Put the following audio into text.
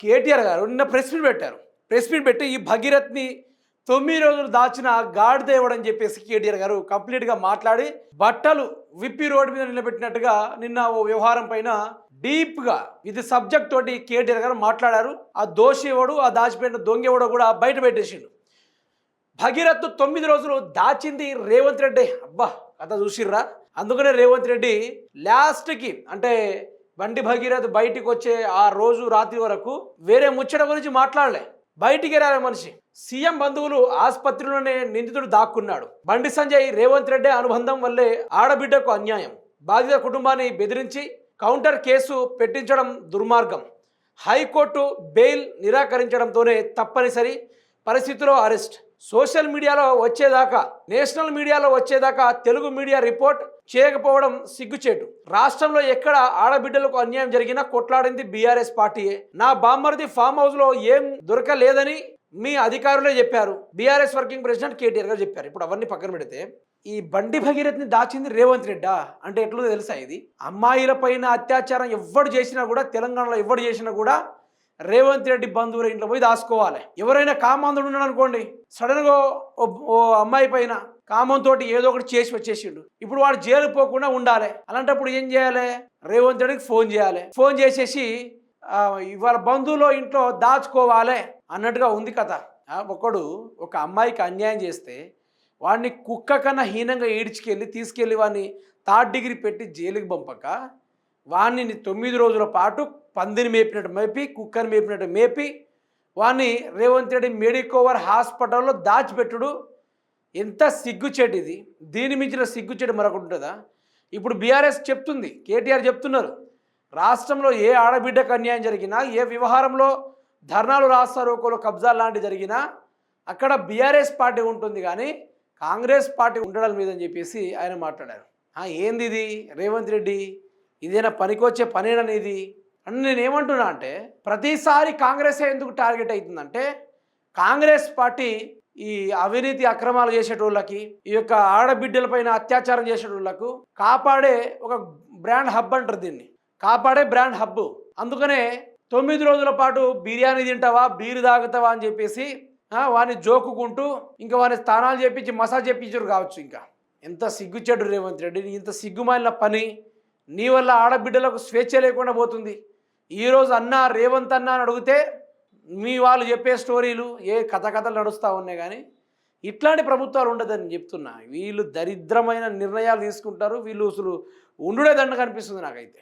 కేటీఆర్ గారు నిన్న press meet పెట్టారు. ప్రెస్ మీట్ పెట్టి ఈ భగీరథ్‌ని 9 రోజులు దాచిన గాడిద ఎవడని చెప్పేసి కేటీఆర్ గారు కంప్లీట్‌గా మాట్లాడి బట్టలు విప్పి రోడ్డు మీద నిలబెట్టినట్టుగా నిన్న ఓ వ్యవహారం పైన డీప్‌గా ఇది సబ్జెక్ట్ తోటి కేటీఆర్ గారు మాట్లాడారు. ఆ దోషి ఎవడు, ఆ దాచిపెట్టిన దొంగ ఎవడో కూడా బయట పెట్టేసిండు. భగీరథ్ 9 రోజులు దాచింది రేవంత్ రెడ్డి. అబ్బా కథ చూసిర్రా. అందుకనే రేవంత్ రెడ్డి లాస్ట్కి అంటే బండి భగీరథ్ బయటికి వచ్చే ఆ రోజు రాత్రి వరకు వేరే ముచ్చట గురించి మాట్లాడలే. బయటికి రాలే మనిషి. సీఎం బంధువులు ఆసుపత్రిలోనే నిందితుడు దాక్కున్నాడు. బండి సంజయ్ రేవంత్ రెడ్డి అనుబంధం వల్లే ఆడబిడ్డకు అన్యాయం. బాధిత కుటుంబాన్ని బెదిరించి కౌంటర్ కేసు పెట్టించడం దుర్మార్గం. హైకోర్టు బెయిల్ నిరాకరించడంతోనే తప్పనిసరి పరిస్థితిలో అరెస్ట్. సోషల్ మీడియాలో వచ్చేదాకా, నేషనల్ మీడియాలో వచ్చేదాకా తెలుగు మీడియా రిపోర్ట్ చేయకపోవడం సిగ్గుచేటు. రాష్ట్రంలో ఎక్కడ ఆడబిడ్డలకు అన్యాయం జరిగినా కొట్లాడింది బీఆర్ఎస్ పార్టీయే. నా బామ్మర్ది ఫామ్ హౌస్ లో ఏం దొరకలేదని మీ అధికారులే చెప్పారు. బీఆర్ఎస్ వర్కింగ్ ప్రెసిడెంట్ కేటీఆర్ గారు చెప్పారు. ఇప్పుడు అవన్నీ పక్కన పెడితే ఈ బండి భగీరథ్ని దాచింది రేవంత్ రెడ్డా అంటే ఎట్లుందో తెలుసా? ఇది అమ్మాయిల పైన అత్యాచారం ఎవడు చేసినా కూడా, తెలంగాణలో ఎవడు చేసినా కూడా రేవంత్ రెడ్డి బంధువుల ఇంట్లో పోయి దాచుకోవాలి. ఎవరైనా కామాంధుడు ఉన్నాడు అనుకోండి, సడన్గా ఓ అమ్మాయి పైన కామంతో ఏదో ఒకటి చేసి వచ్చేసిండు. ఇప్పుడు వాడు జైలు పోకుండా ఉండాలి. అలాంటప్పుడు ఏం చేయాలి? రేవంత్ రెడ్డికి ఫోన్ చేయాలి. ఫోన్ చేసేసి వాళ్ళ బంధువుల ఇంట్లో దాచుకోవాలి అన్నట్టుగా ఉంది కథ. ఒక అమ్మాయికి అన్యాయం చేస్తే వాడిని కుక్క కన్నా హీనంగా తీసుకెళ్ళి వాడిని 3rd డిగ్రీ పెట్టి జైలుకి పంపక వాడిని 9 రోజుల పాటు పందిని మేపినట్టు మేపి, కుక్కని మేపినట్టు మేపి వాడిని రేవంత్ రెడ్డి మెడికోవర్ హాస్పిటల్లో దాచిపెట్టుడు ఎంత సిగ్గుచేటు ఇది. దీని మించిన సిగ్గుచేటు మరొకటి ఉంటుందా? ఇప్పుడు బీఆర్ఎస్ చెప్తుంది, కేటీఆర్ చెప్తున్నారు, రాష్ట్రంలో ఏ ఆడబిడ్డకు అన్యాయం జరిగినా, ఏ వ్యవహారంలో ధర్నాలు రాస్తారోకోలు కబ్జా లాంటివి జరిగినా అక్కడ బీఆర్ఎస్ పార్టీ ఉంటుంది కానీ కాంగ్రెస్ పార్టీ ఉండడం లేదని చెప్పేసి ఆయన మాట్లాడారు. ఏంది ఇది రేవంత్ రెడ్డి? ఇదేనా పనికొచ్చే పనేననేది అని నేను ఏమంటున్నా అంటే, ప్రతిసారి కాంగ్రెస్ ఎందుకు టార్గెట్ అవుతుందంటే, కాంగ్రెస్ పార్టీ ఈ అవినీతి అక్రమాలు చేసేటోళ్ళకి, ఈ యొక్క ఆడబిడ్డలపైన అత్యాచారం చేసేటోళ్లకు కాపాడే ఒక బ్రాండ్ హబ్ అంటారు దీన్ని, కాపాడే బ్రాండ్ హబ్. అందుకనే 9 రోజుల పాటు బిర్యానీ తింటావా, బీరు తాగుతావా అని చెప్పేసి వాడిని జోకుకుంటూ ఇంకా వాని స్థానాలు చేపించి మసాజ్ చేయించారు కావచ్చు. ఇంకా ఎంత సిగ్గుచెడు రేవంత్ రెడ్డి, ఇంత సిగ్గుమాలిన పని. నీ వల్ల ఆడబిడ్డలకు స్వేచ్ఛ లేకుండా పోతుంది. ఈరోజు అన్నా రేవంత్ అన్నా అని అడిగితే మీ వాళ్ళు చెప్పే స్టోరీలు కథలు నడుస్తూ ఉన్నాయి కానీ ఇట్లాంటి ప్రభుత్వాలు ఉండదని చెప్తున్నా. వీళ్ళు దరిద్రమైన నిర్ణయాలు తీసుకుంటారు. వీళ్ళు అసలు ఉండుడే దండ కనిపిస్తుంది నాకైతే.